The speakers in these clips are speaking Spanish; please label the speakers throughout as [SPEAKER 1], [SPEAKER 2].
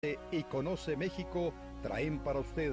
[SPEAKER 1] y Conoce México traen para usted.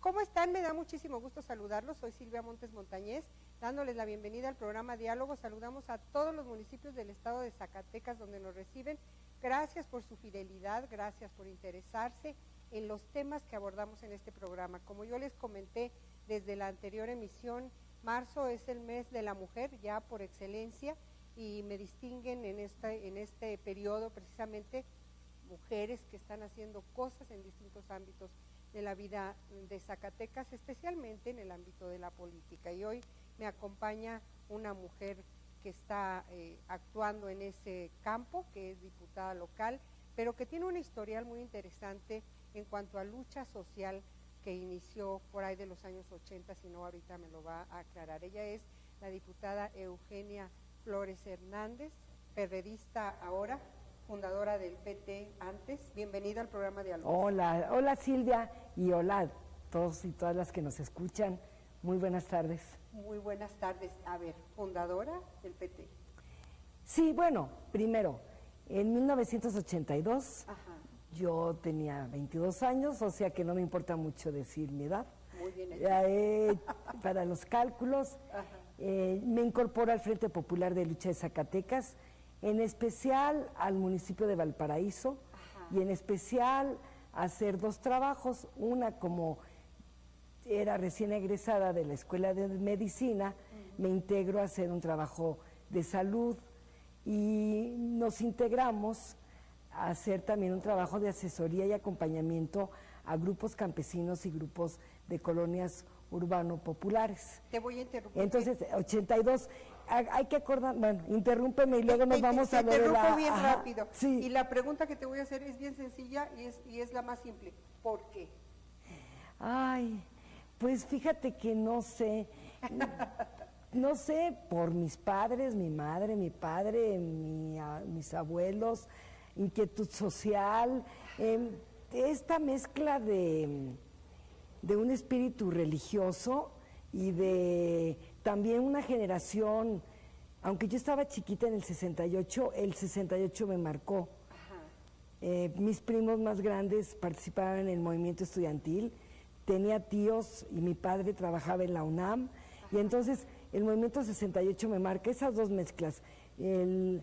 [SPEAKER 2] ¿Cómo están? Me da muchísimo gusto saludarlos. Soy Silvia Montes Montañez, dándoles la bienvenida al programa Diálogo. Saludamos a todos los municipios del estado de Zacatecas donde nos reciben. Gracias por su fidelidad, gracias por interesarse en los temas que abordamos en este programa. Como yo les comenté desde la anterior emisión, marzo es el mes de la mujer ya por excelencia y me distinguen en este periodo precisamente mujeres que están haciendo cosas en distintos ámbitos de la vida de Zacatecas, especialmente en el ámbito de la política. Y hoy me acompaña una mujer que está actuando en ese campo, que es diputada local, pero que tiene una historial muy interesante en cuanto a lucha social que inició por ahí de los años 80, si no ahorita me lo va a aclarar. Ella es la diputada Eugenia Flores Hernández, perredista ahora, fundadora del PT antes. Bienvenida al programa Diálogo.
[SPEAKER 3] Hola Silvia y hola a todos y todas las que nos escuchan. Muy buenas tardes.
[SPEAKER 2] Muy buenas tardes. A ver, fundadora del PT.
[SPEAKER 3] Sí, bueno, primero, en 1982 yo tenía 22 años, o sea que no me importa mucho decir mi edad.
[SPEAKER 2] Muy bien hecho.
[SPEAKER 3] Para los cálculos, me incorporo al Frente Popular de Lucha de Zacatecas, en especial al municipio de Valparaíso, y en especial a hacer dos trabajos, una como era recién egresada de la Escuela de Medicina, me integro a hacer un trabajo de salud y nos integramos a hacer también un trabajo de asesoría y acompañamiento a grupos campesinos y grupos de colonias urbano-populares.
[SPEAKER 2] Te voy a interrumpir.
[SPEAKER 3] Entonces, 82, hay que acordar, bueno, interrúmpeme y luego nos vamos a lo de la...
[SPEAKER 2] Te interrumpo bien rápido.
[SPEAKER 3] Sí.
[SPEAKER 2] Y la pregunta que te voy a hacer es bien sencilla y es la más simple. ¿Por qué?
[SPEAKER 3] Ay, pues fíjate que no sé, por mis padres, mi madre, mi padre, mis abuelos, inquietud social, esta mezcla de un espíritu religioso y de también una generación, aunque yo estaba chiquita en el 68 me marcó. Mis primos más grandes participaban en el movimiento estudiantil, tenía tíos y mi padre trabajaba en la UNAM, y entonces el movimiento 68 me marca esas dos mezclas, el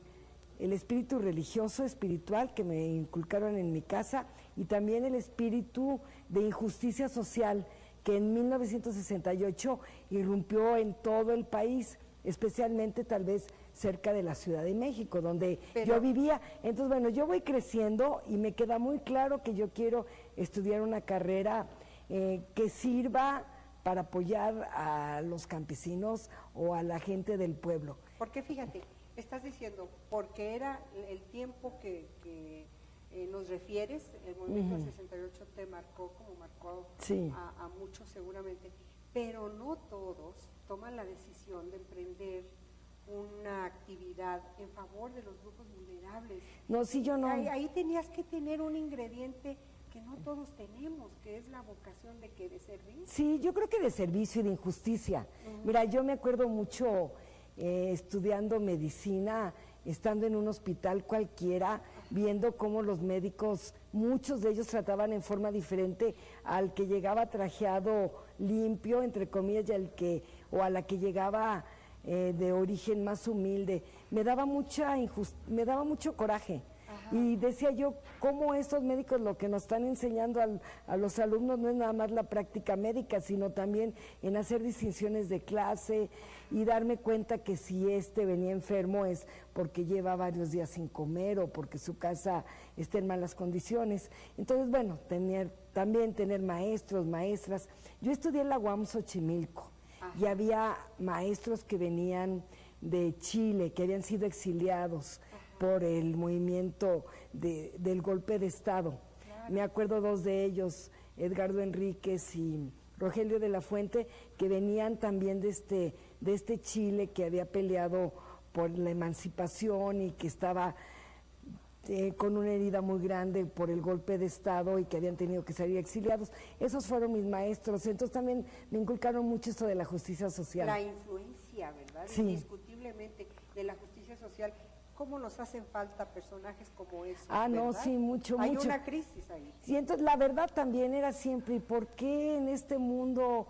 [SPEAKER 3] espíritu religioso, espiritual que me inculcaron en mi casa y también el espíritu de injusticia social que en 1968 irrumpió en todo el país, especialmente tal vez cerca de la Ciudad de México, donde yo vivía. Entonces, bueno, yo voy creciendo y me queda muy claro que yo quiero estudiar una carrera que sirva para apoyar a los campesinos o a la gente del pueblo.
[SPEAKER 2] Porque fíjate, estás diciendo, porque era el tiempo que nos refieres, el movimiento del 68 te marcó como marcó a muchos seguramente, pero no todos toman la decisión de emprender una actividad en favor de los grupos vulnerables.
[SPEAKER 3] No, sí, yo no.
[SPEAKER 2] Ahí tenías que tener un ingrediente que no todos tenemos, que es la vocación de servir.
[SPEAKER 3] Sí, yo creo que de servicio y de injusticia. Mira, yo me acuerdo mucho estudiando medicina, estando en un hospital cualquiera, viendo cómo los médicos, muchos de ellos trataban en forma diferente al que llegaba trajeado limpio, entre comillas, o a la que llegaba de origen más humilde. Me daba mucho coraje, Y decía yo, cómo estos médicos lo que nos están enseñando a los alumnos no es nada más la práctica médica, sino también en hacer distinciones de clase y darme cuenta que si venía enfermo es porque lleva varios días sin comer o porque su casa está en malas condiciones. Entonces, bueno, también tener maestros, maestras. Yo estudié en la UAM Xochimilco y había maestros que venían de Chile, que habían sido exiliados por el movimiento del golpe de Estado. Claro. Me acuerdo dos de ellos, Edgardo Enríquez y Rogelio de la Fuente, que venían también de este Chile que había peleado por la emancipación y que estaba con una herida muy grande por el golpe de Estado y que habían tenido que salir exiliados. Esos fueron mis maestros, entonces también me inculcaron mucho esto de la justicia social.
[SPEAKER 2] La influencia, ¿verdad?
[SPEAKER 3] Sí.
[SPEAKER 2] Indiscutiblemente de la justicia social. ¿Cómo nos hacen falta personajes como esos?
[SPEAKER 3] No, sí, mucho.
[SPEAKER 2] Hay una crisis ahí.
[SPEAKER 3] Sí, entonces la verdad también era siempre, ¿y por qué en este mundo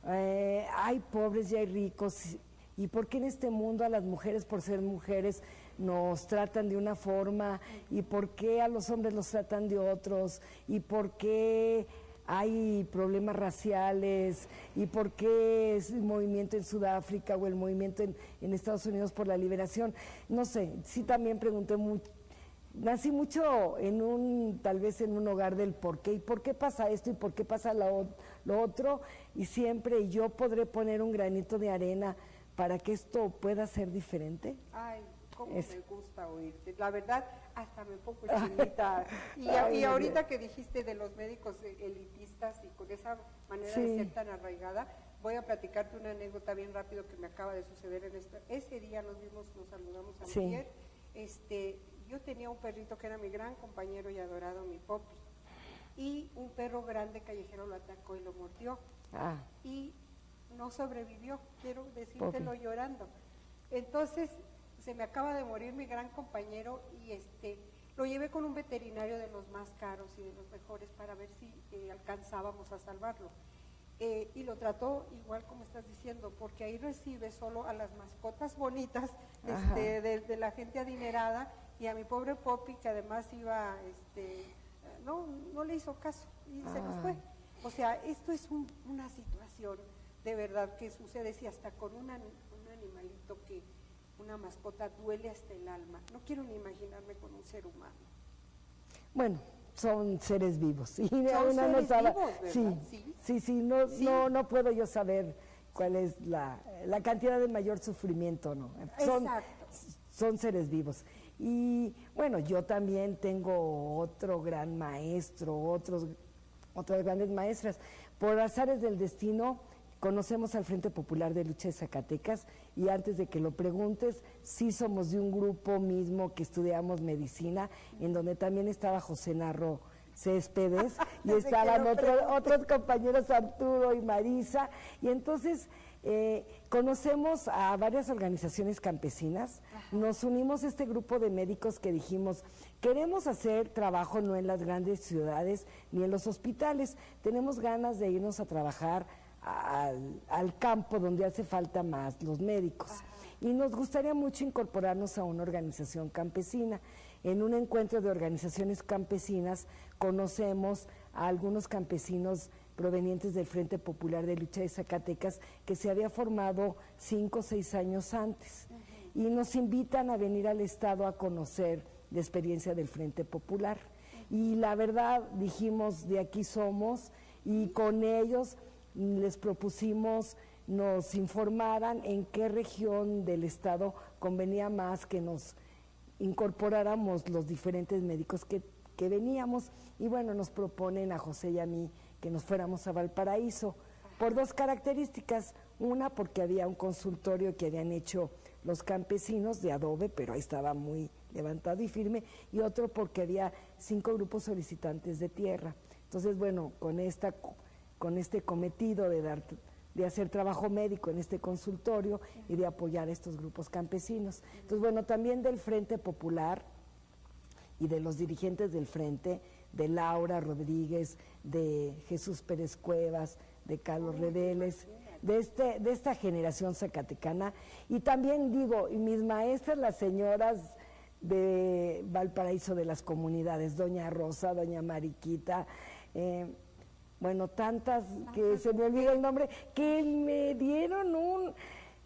[SPEAKER 3] hay pobres y hay ricos? ¿Y por qué en este mundo a las mujeres, por ser mujeres, nos tratan de una forma? ¿Y por qué a los hombres los tratan de otros? ¿Y por qué hay problemas raciales? ¿Y por qué es el movimiento en Sudáfrica o el movimiento en Estados Unidos por la liberación? No sé, sí también pregunté mucho. Nací mucho tal vez en un hogar del por qué, y por qué pasa esto y por qué pasa lo otro, y siempre yo podré poner un granito de arena para que esto pueda ser diferente.
[SPEAKER 2] Ay, cómo me gusta oírte. La verdad, hasta me pongo chinita. Y ahorita que dijiste de los médicos elitistas y con esa manera de ser tan arraigada, voy a platicarte una anécdota bien rápido que me acaba de suceder en ese día nos saludamos ayer. Yo tenía un perrito que era mi gran compañero y adorado, mi Poppy, y un perro grande callejero lo atacó y lo mordió. Y no sobrevivió, quiero decírtelo Poppy, llorando. Entonces se me acaba de morir mi gran compañero y lo llevé con un veterinario de los más caros y de los mejores para ver si alcanzábamos a salvarlo. Y lo trató igual como estás diciendo, porque ahí recibe solo a las mascotas bonitas de la gente adinerada, y a mi pobre Poppy, que además iba, no le hizo caso y se nos fue. O sea, esto es una situación de verdad que sucede, si hasta con un animalito una mascota duele hasta el alma. No quiero ni imaginarme con un ser humano.
[SPEAKER 3] Bueno, son seres vivos. Y
[SPEAKER 2] son seres vivos, ¿verdad?
[SPEAKER 3] Sí, no puedo yo saber cuál es la cantidad de mayor sufrimiento, ¿no? Son seres vivos. Y bueno, yo también tengo otro gran maestro, otras grandes maestras. Por azares del destino, conocemos al Frente Popular de Lucha de Zacatecas, y antes de que lo preguntes, sí somos de un grupo mismo que estudiamos medicina, en donde también estaba José Narro Céspedes, y estaban otros compañeros, Arturo y Marisa, y entonces conocemos a varias organizaciones campesinas. Nos unimos a este grupo de médicos que dijimos, queremos hacer trabajo no en las grandes ciudades ni en los hospitales, tenemos ganas de irnos a trabajar al campo donde hace falta más los médicos. Y nos gustaría mucho incorporarnos a una organización campesina. En un encuentro de organizaciones campesinas conocemos a algunos campesinos provenientes del Frente Popular de Lucha de Zacatecas, que se había formado 5 o 6 años antes, y nos invitan a venir al estado a conocer la experiencia del Frente Popular. Y la verdad, dijimos, de aquí somos, y con ellos les propusimos nos informaran en qué región del estado convenía más que nos incorporáramos los diferentes médicos que veníamos, y bueno, nos proponen a José y a mí que nos fuéramos a Valparaíso por 2 características. Una, porque había un consultorio que habían hecho los campesinos de adobe, pero ahí estaba muy levantado y firme, y otro porque había 5 grupos solicitantes de tierra. Entonces, bueno, con este cometido de hacer trabajo médico en este consultorio y de apoyar a estos grupos campesinos. Entonces, bueno, también del Frente Popular y de los dirigentes del Frente, de Laura Rodríguez, de Jesús Pérez Cuevas, de Carlos Reveles, de esta generación zacatecana. Y también digo, y mis maestras, las señoras de Valparaíso de las comunidades, doña Rosa, doña Mariquita, bueno, tantas que se me olvida el nombre, que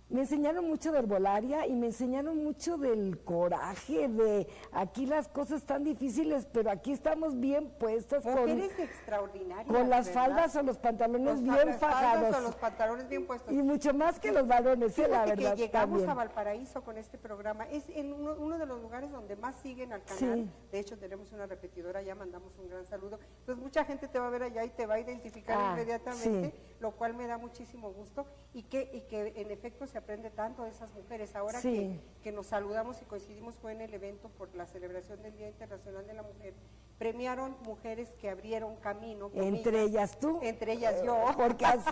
[SPEAKER 3] me enseñaron mucho de herbolaria y me enseñaron mucho del coraje, de aquí las cosas están difíciles, pero aquí estamos bien puestas.
[SPEAKER 2] Mujeres extraordinarias,
[SPEAKER 3] con las
[SPEAKER 2] ¿verdad?
[SPEAKER 3] faldas o los pantalones bien
[SPEAKER 2] Las
[SPEAKER 3] fajados.
[SPEAKER 2] faldas o los pantalones bien puestos.
[SPEAKER 3] Y mucho más que los varones,
[SPEAKER 2] Fíjate
[SPEAKER 3] la verdad.
[SPEAKER 2] que llegamos
[SPEAKER 3] también.
[SPEAKER 2] a Valparaíso con este programa. Es en uno de los lugares donde más siguen al canal.
[SPEAKER 3] Sí.
[SPEAKER 2] De hecho, tenemos una repetidora, ya mandamos un gran saludo. Entonces, mucha gente te va a ver allá y te va a identificar inmediatamente,
[SPEAKER 3] sí.
[SPEAKER 2] lo cual me da muchísimo gusto. Y que en efecto se aprende tanto de esas mujeres. Ahora
[SPEAKER 3] Sí.
[SPEAKER 2] que nos saludamos y coincidimos fue en el evento por la celebración del Día Internacional de la Mujer. Premiaron mujeres que abrieron camino.
[SPEAKER 3] Entre ellas tú.
[SPEAKER 2] Entre ellas yo.
[SPEAKER 3] Porque has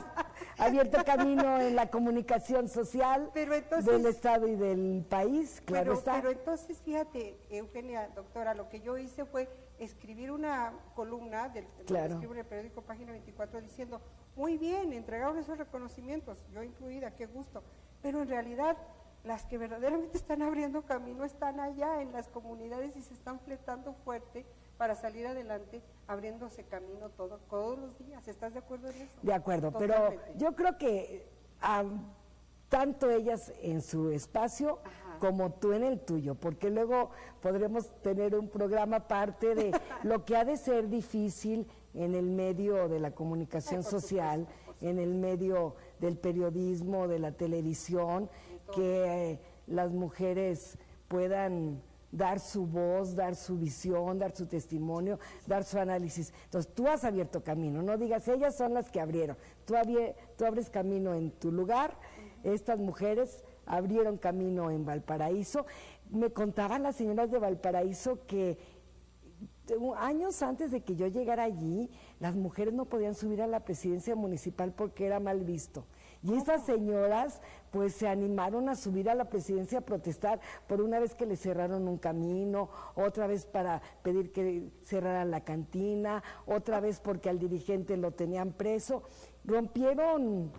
[SPEAKER 3] abierto camino en la comunicación social del Estado y del país, claro está.
[SPEAKER 2] Pero entonces, fíjate, Eugenia, doctora, lo que yo hice fue escribir una columna, escribo en el periódico Página 24, diciendo, muy bien, entregaron esos reconocimientos, yo incluida, qué gusto, pero en realidad las que verdaderamente están abriendo camino están allá en las comunidades y se están fletando fuerte para salir adelante, abriéndose camino todos los días. ¿Estás de acuerdo en eso?
[SPEAKER 3] De acuerdo,
[SPEAKER 2] Totalmente.
[SPEAKER 3] pero yo creo que tanto ellas en su espacio como tú en el tuyo, porque luego podremos tener un programa aparte de lo que ha de ser difícil en el medio de la comunicación social, en el medio del periodismo, de la televisión, que las mujeres puedan dar su voz, dar su visión, dar su testimonio, dar su análisis. Entonces, tú has abierto camino, no digas, ellas son las que abrieron. Tú abres camino en tu lugar, estas mujeres abrieron camino en Valparaíso. Me contaban las señoras de Valparaíso que años antes de que yo llegara allí, las mujeres no podían subir a la presidencia municipal porque era mal visto. Y estas señoras pues se animaron a subir a la presidencia a protestar por una vez que le cerraron un camino, otra vez para pedir que cerraran la cantina, otra vez porque al dirigente lo tenían preso. Rompieron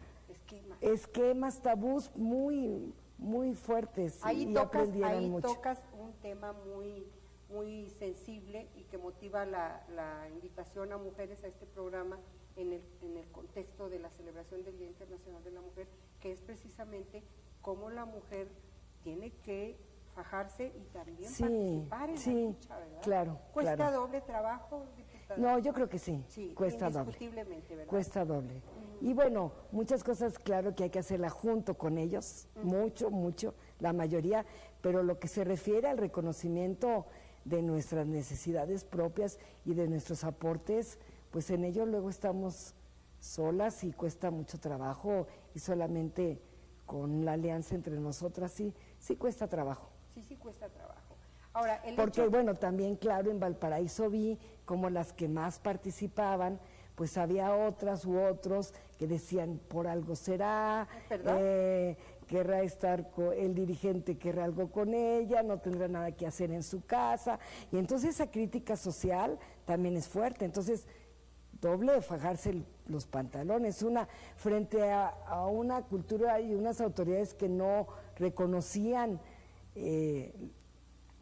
[SPEAKER 3] esquemas, tabús muy, muy fuertes y aprendieron mucho.
[SPEAKER 2] Tocas un tema muy sensible y que motiva la invitación a mujeres a este programa en el contexto de la celebración del Día Internacional de la Mujer, que es precisamente cómo la mujer tiene que fajarse y también participar en la lucha, ¿verdad?
[SPEAKER 3] Claro.
[SPEAKER 2] ¿Cuesta doble trabajo, diputada?
[SPEAKER 3] No, yo creo que sí, cuesta doble.
[SPEAKER 2] Indiscutiblemente, ¿verdad?
[SPEAKER 3] Cuesta doble. Y bueno, muchas cosas, claro que hay que hacerla junto con ellos, mucho, la mayoría, pero lo que se refiere al reconocimiento de nuestras necesidades propias y de nuestros aportes, pues en ello luego estamos solas y cuesta mucho trabajo, y solamente con la alianza entre nosotras sí cuesta trabajo.
[SPEAKER 2] Sí cuesta trabajo. Ahora,
[SPEAKER 3] porque bueno, también claro, en Valparaíso vi como las que más participaban, pues había otras u otros que decían, por algo será, querrá estar el dirigente, querrá algo con ella, no tendrá nada que hacer en su casa, y entonces esa crítica social también es fuerte. Entonces, doble fajarse los pantalones, frente a una cultura y unas autoridades que no reconocían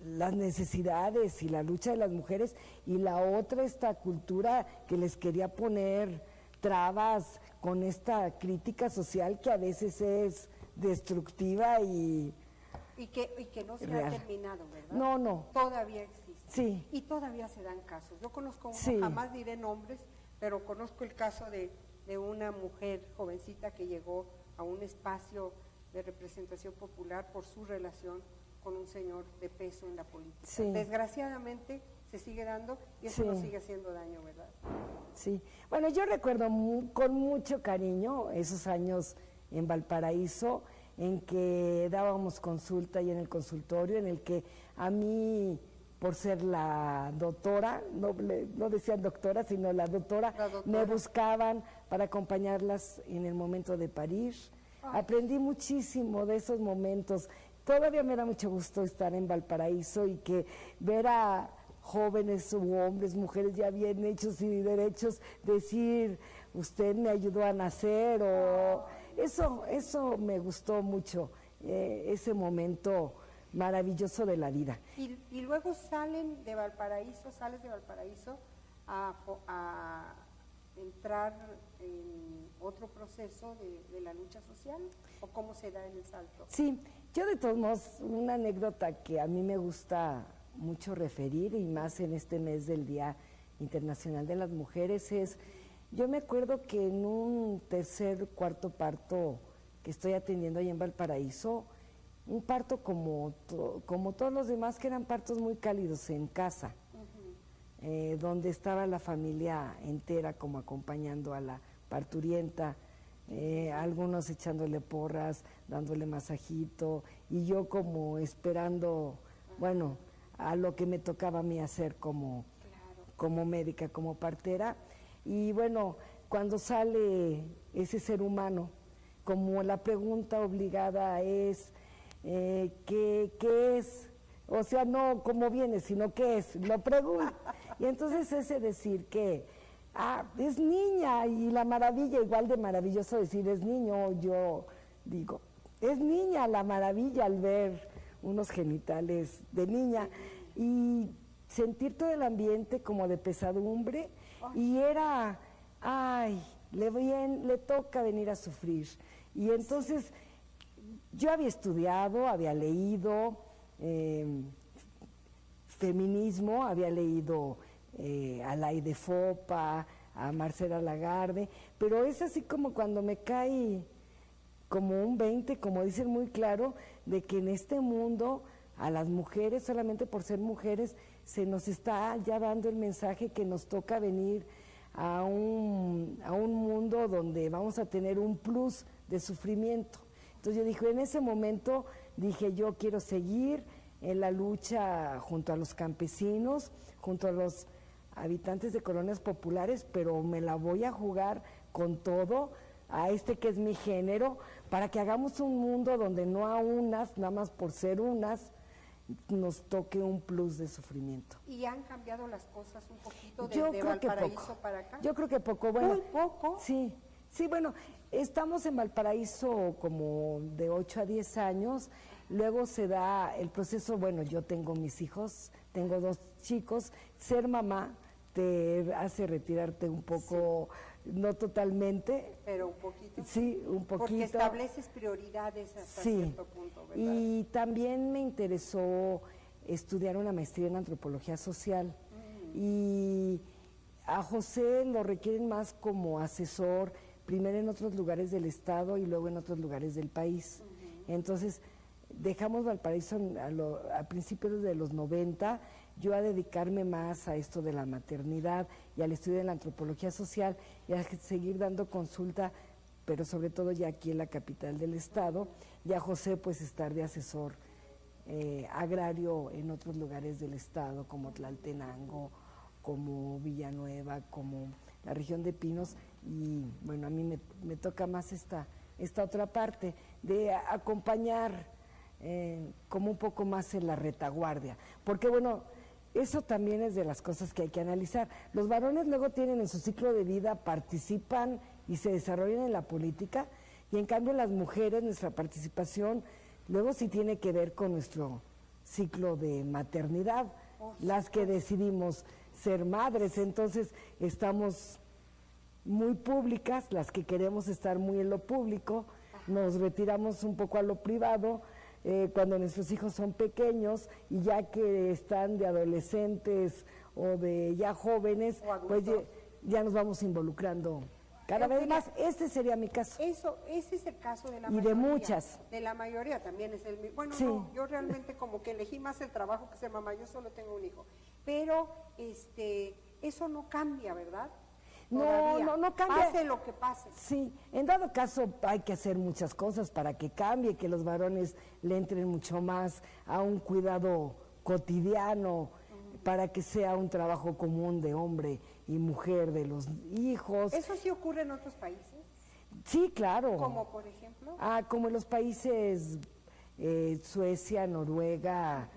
[SPEAKER 3] las necesidades y la lucha de las mujeres, y la otra, esta cultura que les quería poner trabas con esta crítica social que a veces es destructiva y
[SPEAKER 2] que no se
[SPEAKER 3] real.
[SPEAKER 2] ha terminado, ¿verdad?
[SPEAKER 3] No.
[SPEAKER 2] Todavía existe.
[SPEAKER 3] Sí.
[SPEAKER 2] Y todavía se dan casos. Yo conozco uno, jamás diré nombres, pero conozco el caso de una mujer jovencita que llegó a un espacio de representación popular por su relación con un señor de peso en la política.
[SPEAKER 3] Sí.
[SPEAKER 2] Desgraciadamente se sigue dando y eso nos sigue haciendo daño, ¿verdad?
[SPEAKER 3] Sí. Bueno, yo recuerdo con mucho cariño esos años en Valparaíso, en que dábamos consulta y en el consultorio, en el que a mí, por ser la doctora, no decían doctora, sino la doctora, me buscaban para acompañarlas en el momento de parir. Aprendí muchísimo de esos momentos. Todavía me da mucho gusto estar en Valparaíso y que ver a jóvenes u hombres, mujeres ya bien hechos y derechos, decir, usted me ayudó a nacer, o eso me gustó mucho, ese momento maravilloso de la vida.
[SPEAKER 2] Y luego sales de Valparaíso a entrar en otro proceso de la lucha social, ¿o cómo se da en el salto?
[SPEAKER 3] Sí, yo de todos modos, una anécdota que a mí me gusta mucho referir, y más en este mes del Día Internacional de las Mujeres, es, yo me acuerdo que en un cuarto parto que estoy atendiendo ahí en Valparaíso, un parto como todos los demás, que eran partos muy cálidos en casa, donde estaba la familia entera como acompañando a la parturienta, algunos echándole porras, dándole masajito, y yo como esperando, bueno, a lo que me tocaba a mí hacer como médica, como partera. Y bueno, cuando sale ese ser humano, como la pregunta obligada es, ¿qué es? O sea, no cómo viene, sino qué es, lo pregunto. Y entonces ese decir que, es niña, y la maravilla, igual de maravilloso decir es niño, yo digo, es niña la maravilla al ver unos genitales de niña, y sentir todo el ambiente como de pesadumbre, y era, le toca venir a sufrir. Y entonces yo había estudiado, había leído feminismo, había leído a Laide Fopa, a Marcela Lagarde, pero es así como cuando me cae como un 20, como dicen muy claro, de que en este mundo a las mujeres, solamente por ser mujeres, se nos está ya dando el mensaje que nos toca venir a un mundo donde vamos a tener un plus de sufrimiento. Entonces yo dije, en ese momento dije, yo quiero seguir en la lucha junto a los campesinos, junto a los habitantes de colonias populares, pero me la voy a jugar con todo, a que es mi género, para que hagamos un mundo donde no a unas, nada más por ser unas, nos toque un plus de sufrimiento.
[SPEAKER 2] ¿Y han cambiado las cosas un poquito desde Valparaíso para acá?
[SPEAKER 3] Yo creo que poco. Bueno,
[SPEAKER 2] ¿muy poco?
[SPEAKER 3] Sí, bueno, estamos en Valparaíso como de 8 a 10 años, luego se da el proceso, bueno, yo tengo mis hijos, tengo 2 chicos, ser mamá te hace retirarte un poco, no totalmente.
[SPEAKER 2] Pero un poquito.
[SPEAKER 3] Sí, un poquito.
[SPEAKER 2] Porque estableces prioridades hasta cierto punto, ¿verdad?
[SPEAKER 3] Y también me interesó estudiar una maestría en antropología social. Y a José lo requieren más como asesor, primero en otros lugares del estado y luego en otros lugares del país. Entonces, dejamos Valparaíso a principios de los 90, yo a dedicarme más a esto de la maternidad y al estudio de la antropología social y a seguir dando consulta, pero sobre todo ya aquí en la capital del estado, y a José pues estar de asesor agrario en otros lugares del estado, como Tlaltenango, como Villanueva, como la región de Pinos, y bueno, a mí me toca más esta otra parte de acompañar como un poco más en la retaguardia, porque bueno, eso también es de las cosas que hay que analizar. Los varones luego tienen en su ciclo de vida, participan y se desarrollan en la política, y en cambio las mujeres, nuestra participación luego sí tiene que ver con nuestro ciclo de maternidad, las que decidimos ser madres, entonces estamos muy públicas, las que queremos estar muy en lo público, nos retiramos un poco a lo privado, cuando nuestros hijos son pequeños, y ya que están de adolescentes o de ya jóvenes, pues ya nos vamos involucrando cada vez más. Este sería mi caso.
[SPEAKER 2] Ese es el caso de la mayoría.
[SPEAKER 3] Y de muchas.
[SPEAKER 2] De la mayoría también es el mismo. Bueno,
[SPEAKER 3] sí.
[SPEAKER 2] No, yo realmente como que elegí más el trabajo que ser mamá, yo solo tengo un hijo. Pero eso no cambia, ¿verdad?
[SPEAKER 3] No cambia.
[SPEAKER 2] Pase lo que pase.
[SPEAKER 3] Sí, en dado caso hay que hacer muchas cosas para que cambie, que los varones le entren mucho más a un cuidado cotidiano, para que sea un trabajo común de hombre y mujer de los hijos.
[SPEAKER 2] ¿Eso sí ocurre en otros países?
[SPEAKER 3] Sí, claro.
[SPEAKER 2] ¿Como por ejemplo?
[SPEAKER 3] Como en los países Suecia, Noruega,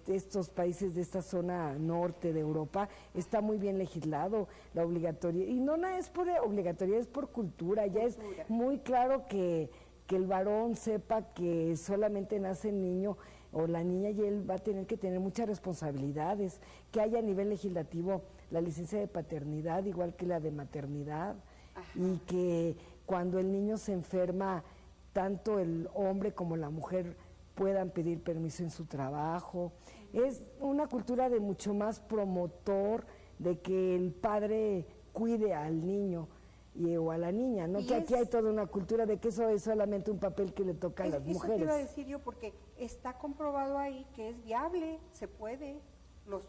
[SPEAKER 3] estos países de esta zona norte de Europa, está muy bien legislado la obligatoria, y no nada es por obligatoria, es por cultura. Ya es muy claro que el varón sepa que solamente nace el niño o la niña, y él va a tener que tener muchas responsabilidades, que haya a nivel legislativo la licencia de paternidad igual que la de maternidad. Ajá. Y que cuando el niño se enferma, tanto el hombre como la mujer puedan pedir permiso en su trabajo. Es una cultura de mucho más promotor de que el padre cuide al niño o a la niña, ¿no? Que aquí hay toda una cultura de que eso es solamente un papel que le toca a las mujeres. Eso te
[SPEAKER 2] iba a decir yo, porque está comprobado ahí que es viable, se puede,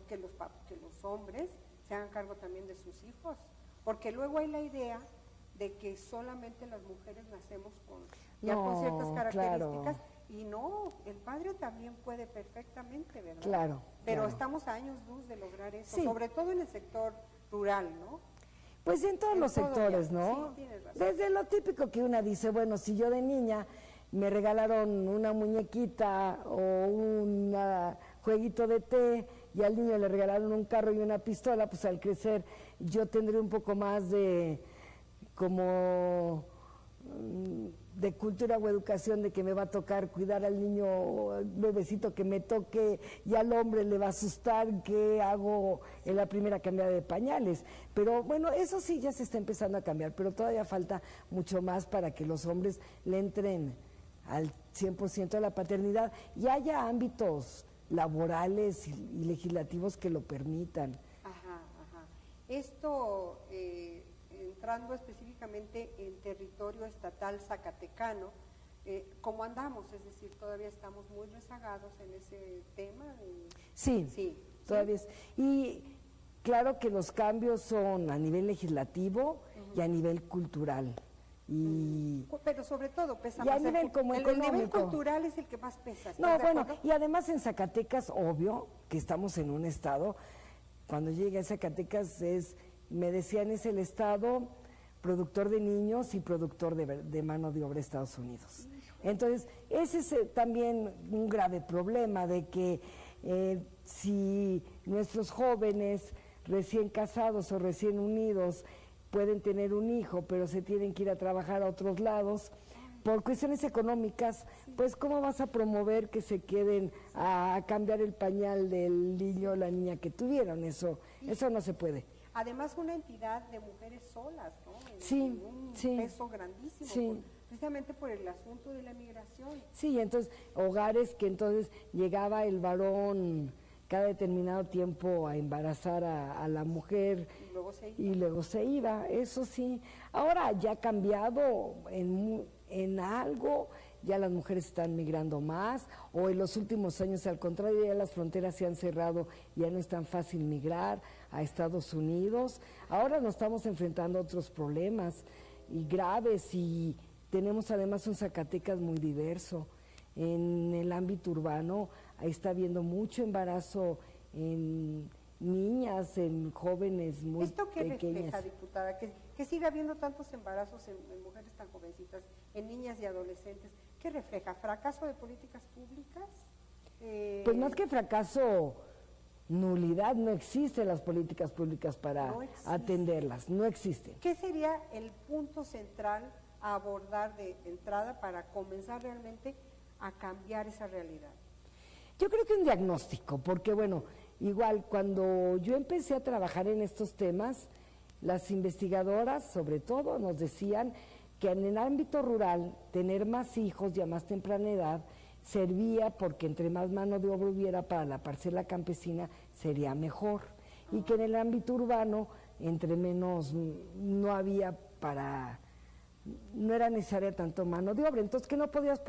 [SPEAKER 2] que los hombres se hagan cargo también de sus hijos, porque luego hay la idea de que solamente las mujeres nacemos con ciertas características, claro. Y no, el padre también puede perfectamente, ¿verdad?
[SPEAKER 3] Claro.
[SPEAKER 2] Pero
[SPEAKER 3] claro.
[SPEAKER 2] Estamos a años luz de lograr eso,
[SPEAKER 3] sí.
[SPEAKER 2] Sobre todo en el sector rural, ¿no?
[SPEAKER 3] Pues en todos los sectores, ¿no?
[SPEAKER 2] Sí, tienes razón.
[SPEAKER 3] Desde lo típico que una dice, bueno, si yo de niña me regalaron una muñequita o un jueguito de té y al niño le regalaron un carro y una pistola, pues al crecer yo tendré un poco más de como de cultura o educación de que me va a tocar cuidar al niño, el bebecito que me toque, y al hombre le va a asustar que hago en la primera cambiada de pañales. Pero bueno, eso sí ya se está empezando a cambiar, pero todavía falta mucho más para que los hombres le entren al 100% a la paternidad y haya ámbitos laborales y legislativos que lo permitan.
[SPEAKER 2] Ajá. Esto, entrando específicamente en territorio estatal zacatecano, ¿cómo andamos? Es decir, todavía estamos muy rezagados en ese tema.
[SPEAKER 3] Sí, todavía es. Y claro que los cambios son a nivel legislativo y a nivel cultural.
[SPEAKER 2] Pero sobre todo pesa
[SPEAKER 3] y más. Y a nivel como económico.
[SPEAKER 2] El nivel cultural es el que más pesa.
[SPEAKER 3] No, bueno, y además en Zacatecas, obvio, que estamos en un estado, cuando llegué a Zacatecas me decían, es el estado productor de niños y productor de mano de obra de Estados Unidos. Entonces, ese es también un grave problema de que si nuestros jóvenes recién casados o recién unidos pueden tener un hijo, pero se tienen que ir a trabajar a otros lados, por cuestiones económicas, pues ¿cómo vas a promover que se queden a cambiar el pañal del niño o la niña que tuvieron? Eso no se puede.
[SPEAKER 2] Además, una entidad de mujeres solas, ¿no?
[SPEAKER 3] Sí,
[SPEAKER 2] un
[SPEAKER 3] sí.
[SPEAKER 2] peso grandísimo,
[SPEAKER 3] sí.
[SPEAKER 2] Precisamente por el asunto de la migración.
[SPEAKER 3] Sí, entonces, hogares que entonces llegaba el varón cada determinado tiempo a embarazar a la mujer y luego se iba, eso sí. Ahora ya ha cambiado en algo, ya las mujeres están migrando más, o en los últimos años al contrario, ya las fronteras se han cerrado, ya no es tan fácil migrar a Estados Unidos. Ahora nos estamos enfrentando a otros problemas y graves, y tenemos además un Zacatecas muy diverso. En el ámbito urbano ahí está habiendo mucho embarazo en niñas, en jóvenes muy pequeñas.
[SPEAKER 2] ¿Esto qué refleja, diputada? Que siga habiendo tantos embarazos en mujeres tan jovencitas, en niñas y adolescentes. ¿Qué refleja? ¿Fracaso de políticas públicas?
[SPEAKER 3] Pues más que fracaso, nulidad. No existen las políticas públicas para atenderlas, no existen.
[SPEAKER 2] ¿Qué sería el punto central a abordar de entrada para comenzar realmente a cambiar esa realidad?
[SPEAKER 3] Yo creo que un diagnóstico, porque bueno, igual cuando yo empecé a trabajar en estos temas, las investigadoras sobre todo nos decían que en el ámbito rural tener más hijos y a más temprana edad servía porque entre más mano de obra hubiera para la parcela campesina sería mejor, y que en el ámbito urbano entre menos no había no era necesaria tanto mano de obra, entonces que no podías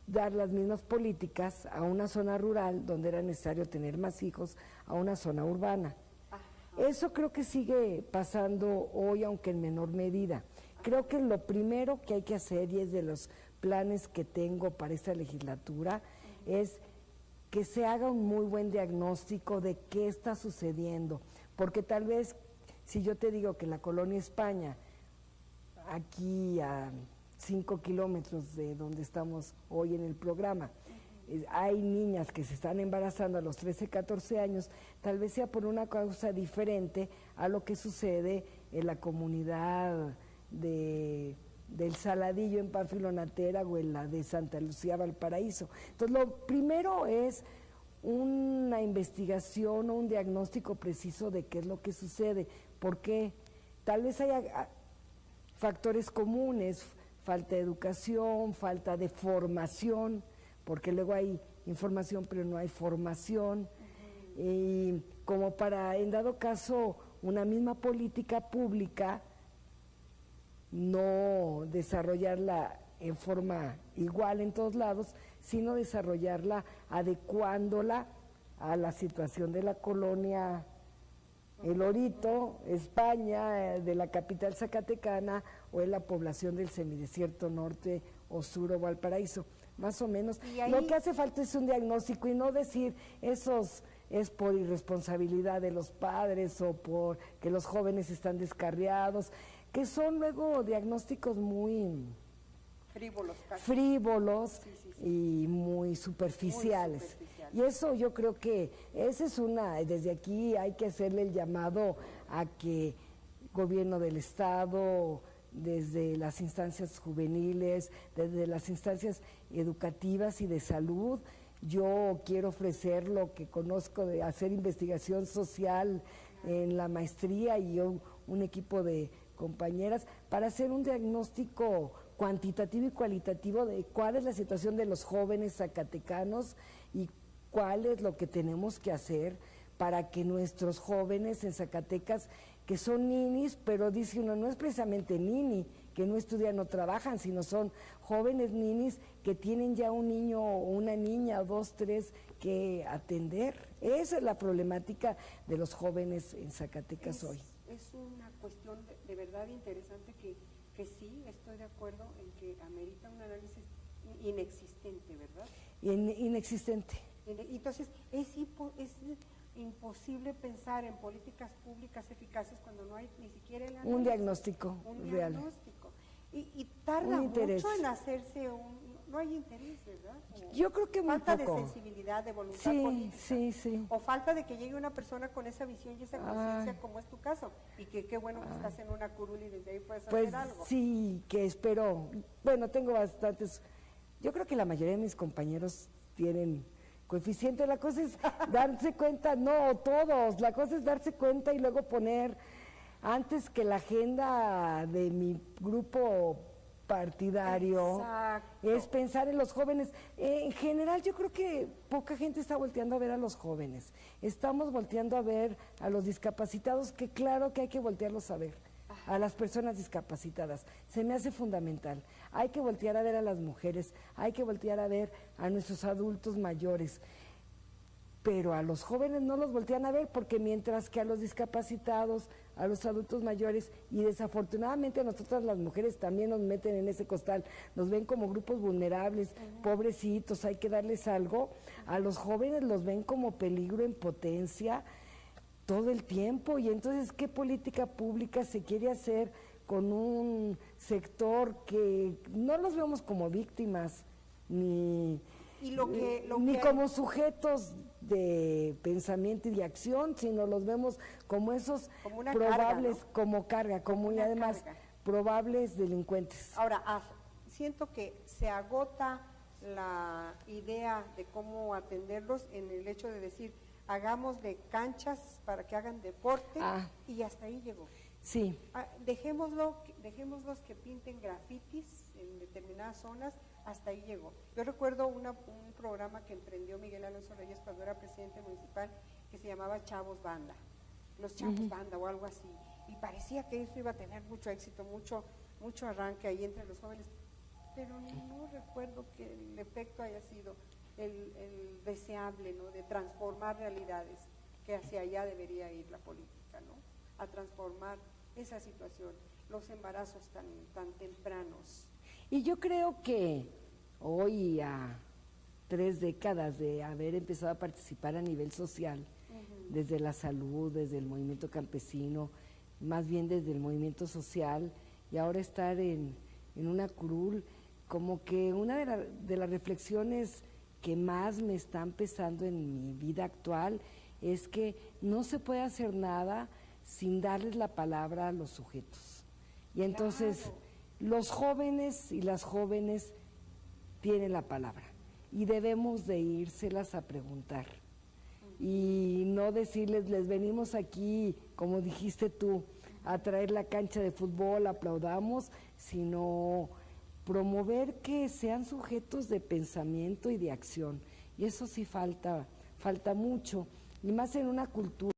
[SPEAKER 3] dar las mismas políticas a una zona rural donde era necesario tener más hijos a una zona urbana. Eso creo que sigue pasando hoy, aunque en menor medida. Creo que lo primero que hay que hacer, y es de los planes que tengo para esta legislatura, es que se haga un muy buen diagnóstico de qué está sucediendo, porque tal vez si yo te digo que la colonia España, aquí a 5 kilómetros de donde estamos hoy en el programa, hay niñas que se están embarazando a los 13, 14 años, tal vez sea por una causa diferente a lo que sucede en la comunidad de del Saladillo en Pánfilo Natera o en la de Santa Lucía Valparaíso. Entonces, lo primero es una investigación o un diagnóstico preciso de qué es lo que sucede, por qué. Tal vez haya factores comunes, falta de educación, falta de formación, porque luego hay información pero no hay formación, y como para, en dado caso, una misma política pública, no desarrollarla en forma igual en todos lados, sino desarrollarla adecuándola a la situación de la colonia El Orito, España, de la capital zacatecana, o en la población del semidesierto norte o sur o Valparaíso, más o menos. Lo que hace falta es un diagnóstico y no decir esos es por irresponsabilidad de los padres o por que los jóvenes están descarriados, que son luego diagnósticos muy frívolos y muy superficiales. Y eso yo creo que esa es desde aquí hay que hacerle el llamado a que gobierno del Estado, desde las instancias juveniles, desde las instancias educativas y de salud, yo quiero ofrecer lo que conozco de hacer investigación social en la maestría y un equipo de compañeras para hacer un diagnóstico cuantitativo y cualitativo de cuál es la situación de los jóvenes zacatecanos y cuál es lo que tenemos que hacer para que nuestros jóvenes en Zacatecas, que son ninis, pero dice uno, no es precisamente nini, que no estudian, no trabajan, sino son jóvenes ninis que tienen ya un niño o una niña, o 2, 3 que atender. Esa es la problemática de los jóvenes en Zacatecas hoy.
[SPEAKER 2] Es una cuestión de verdad interesante que sí, estoy de acuerdo en que amerita un análisis inexistente, ¿verdad?
[SPEAKER 3] Inexistente.
[SPEAKER 2] Entonces, es imposible pensar en políticas públicas eficaces cuando no hay ni siquiera el análisis,
[SPEAKER 3] un diagnóstico real.
[SPEAKER 2] Y tarda mucho en hacerse no hay interés, ¿verdad?
[SPEAKER 3] Yo creo que muy
[SPEAKER 2] falta
[SPEAKER 3] poco.
[SPEAKER 2] De sensibilidad, de voluntad política.
[SPEAKER 3] Sí.
[SPEAKER 2] O falta de que llegue una persona con esa visión y esa conciencia, como es tu caso, y que qué bueno que estás en una curul y desde ahí puedes hacer algo.
[SPEAKER 3] Pues sí, que espero. Bueno, tengo bastantes. Yo creo que la mayoría de mis compañeros tienen coeficiente. La cosa es darse cuenta, no todos, la cosa es darse cuenta y luego poner, antes que la agenda de mi grupo partidario, es pensar en los jóvenes. En general yo creo que poca gente está volteando a ver a los jóvenes, estamos volteando a ver a los discapacitados, que claro que hay que voltearlos a ver, a las personas discapacitadas, se me hace fundamental. Hay que voltear a ver a las mujeres, hay que voltear a ver a nuestros adultos mayores, pero a los jóvenes no los voltean a ver, porque mientras que a los discapacitados, a los adultos mayores, y desafortunadamente a nosotras las mujeres también nos meten en ese costal, nos ven como grupos vulnerables, pobrecitos, hay que darles algo. A los jóvenes los ven como peligro en potencia todo el tiempo, y entonces, ¿qué política pública se quiere hacer con un sector que no los vemos como víctimas, ni como sujetos de pensamiento y de acción, sino los vemos como esos probables, carga, ¿no? Como carga, y además carga. Probables delincuentes.
[SPEAKER 2] Ahora, siento que se agota la idea de cómo atenderlos en el hecho de decir, hagamos de canchas para que hagan deporte, y hasta ahí llegó.
[SPEAKER 3] Sí.
[SPEAKER 2] Dejémoslos que pinten grafitis en determinadas zonas, hasta ahí llegó. Yo recuerdo un programa que emprendió Miguel Alonso Reyes cuando era presidente municipal, que se llamaba Chavos Banda, los Chavos Banda o algo así, y parecía que eso iba a tener mucho éxito, mucho arranque ahí entre los jóvenes, pero no recuerdo que el efecto haya sido el deseable, ¿no?, de transformar realidades, que hacia allá debería ir la política, ¿no?, a transformar esa situación, los embarazos tan tempranos.
[SPEAKER 3] Y yo creo que hoy, a 3 décadas de haber empezado a participar a nivel social, desde la salud, desde el movimiento campesino, más bien desde el movimiento social, y ahora estar en una curul, como que una de las reflexiones que más me están pesando en mi vida actual es que no se puede hacer nada sin darles la palabra a los sujetos. Y entonces, Los jóvenes y las jóvenes tienen la palabra y debemos de írselas a preguntar y no decirles, les venimos aquí, como dijiste tú, a traer la cancha de fútbol, aplaudamos, sino promover que sean sujetos de pensamiento y de acción. Y eso sí falta mucho, y más en una cultura